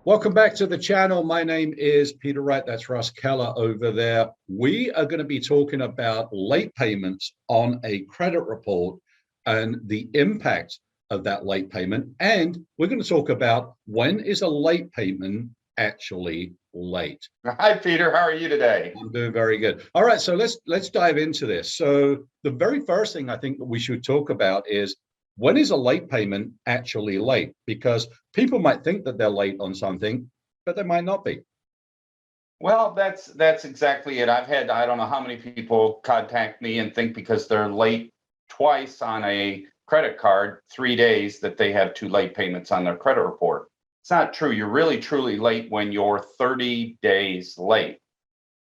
Welcome back to the channel. My name is Peter Wright. That's Russ Keller over there. We are going to be talking about late payments on a credit report and the impact of that late payment. And we're going to talk about when is a late payment actually late. Hi, Peter. How are you today? I'm doing very good. All right, so let's dive into this. So the very first thing I think that we should talk about is when is a late payment actually late? Because people might think that they're late on something, but they might not be. Well, that's exactly it. I don't know how many people contact me and think because they're late twice on a credit card, 3 days, that they have two late payments on their credit report. It's not true. You're really truly late when you're 30 days late.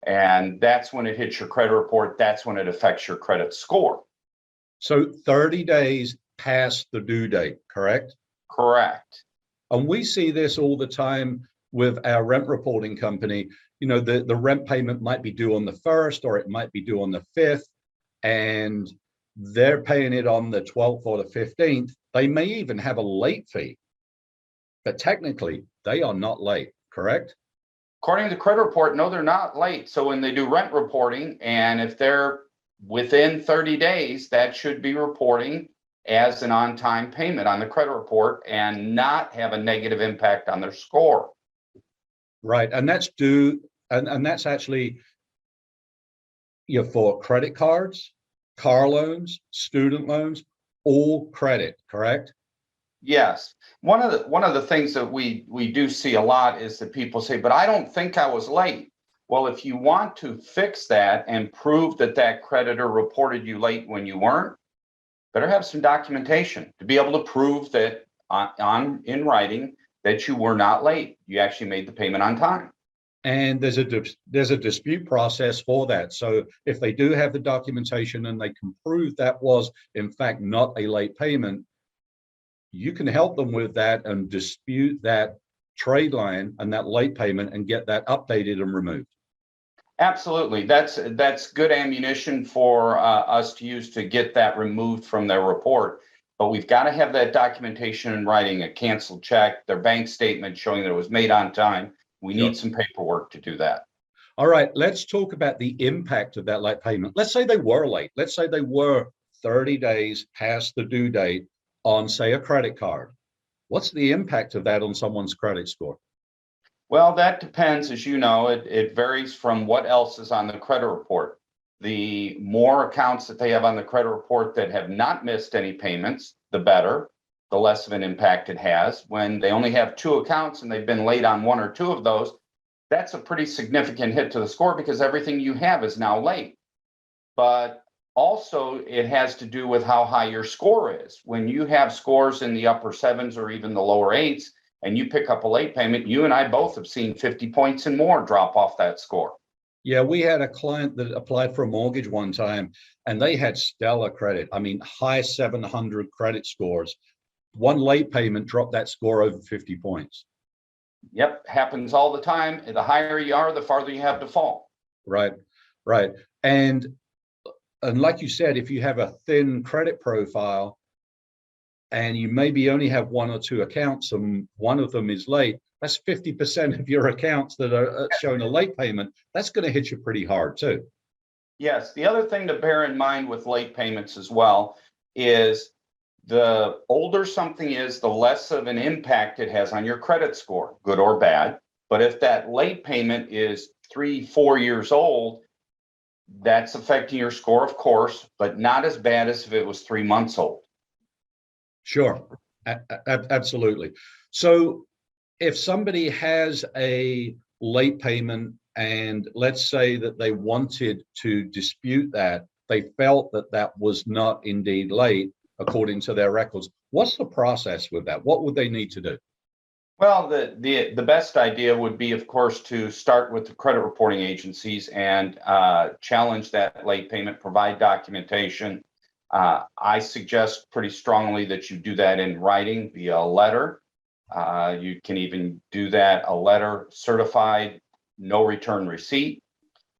And that's when it hits your credit report. That's when it affects your credit score. So 30 days past the due date, correct? Correct. And we see this all the time with our rent reporting company. You know, the rent payment might be due on the 1st or it might be due on the 5th, and they're paying it on the 12th or the 15th. They may even have a late fee, but technically they are not late, correct? According to the credit report, no, they're not late. So when they do rent reporting, and if they're within 30 days, that should be reporting as an on-time payment on the credit report and not have a negative impact on their score. Right, and that's due, and that's actually, you know, for credit cards, car loans, student loans, all credit, correct? Yes. One of the things that we do see a lot is that people say, but I don't think I was late. Well, if you want to fix that and prove that that creditor reported you late when you weren't, better have some documentation to be able to prove that in writing that you were not late. You actually made the payment on time. And there's a dispute process for that. So if they do have the documentation and they can prove that was in fact not a late payment, you can help them with that and dispute that trade line and that late payment and get that updated and removed. Absolutely. That's good ammunition for us to use to get that removed from their report. But we've got to have that documentation in writing, a canceled check, their bank statement showing that it was made on time. We Sure. need some paperwork to do that. All right, let's talk about the impact of that late payment. Let's say they were late. Let's say they were 30 days past the due date on, say, a credit card. What's the impact of that on someone's credit score? Well, that depends. As you know, it varies from what else is on the credit report. The more accounts that they have on the credit report that have not missed any payments, the better, the less of an impact it has. When they only have two accounts and they've been late on one or two of those, that's a pretty significant hit to the score because everything you have is now late. But also, it has to do with how high your score is. When you have scores in the upper sevens or even the lower eights, and you pick up a late payment, you and I both have seen 50 points and more drop off that score. Yeah, we had a client that applied for a mortgage one time and they had stellar credit. I mean, high 700 credit scores. One late payment dropped that score over 50 points. Yep, happens all the time. The higher you are, the farther you have to fall. Right, right. And like you said, if you have a thin credit profile and you maybe only have one or two accounts and one of them is late, that's 50% of your accounts that are showing a late payment. That's going to hit you pretty hard too. Yes, the other thing to bear in mind with late payments as well is the older something is, the less of an impact it has on your credit score, good or bad. But if that late payment is 3-4 years old, that's affecting your score, of course, but not as bad as if it was 3 months old. Sure, absolutely. So if somebody has a late payment and let's say that they wanted to dispute that, they felt that that was not indeed late according to their records, what's the process with that? What would they need to do? Well, the best idea would be, of course, to start with the credit reporting agencies and challenge that late payment, provide documentation. I suggest pretty strongly that you do that in writing via a letter. You can even do that, a letter certified, no return receipt.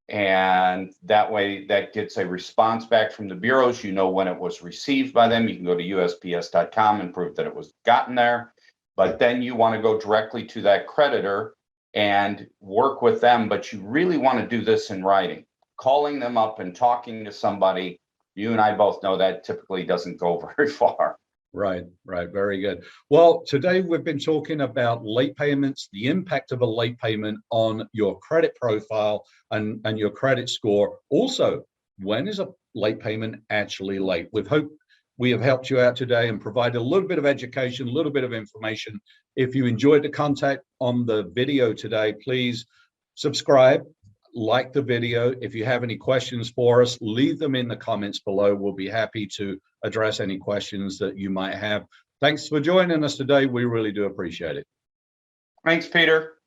And that way that gets a response back from the bureaus. You know when it was received by them. You can go to USPS.com and prove that it was gotten there. But then you want to go directly to that creditor and work with them, but you really want to do this in writing. Calling them up and talking to somebody, you and I both know that typically doesn't go very far. Right, right. Very good. Well, today we've been talking about late payments, the impact of a late payment on your credit profile and your credit score. Also, when is a late payment actually late? We have helped you out today and provided a little bit of education, a little bit of information. If you enjoyed the content on the video today, please subscribe, like the video. If you have any questions for us, leave them in the comments below. We'll be happy to address any questions that you might have. Thanks for joining us today. We really do appreciate it. Thanks, Peter.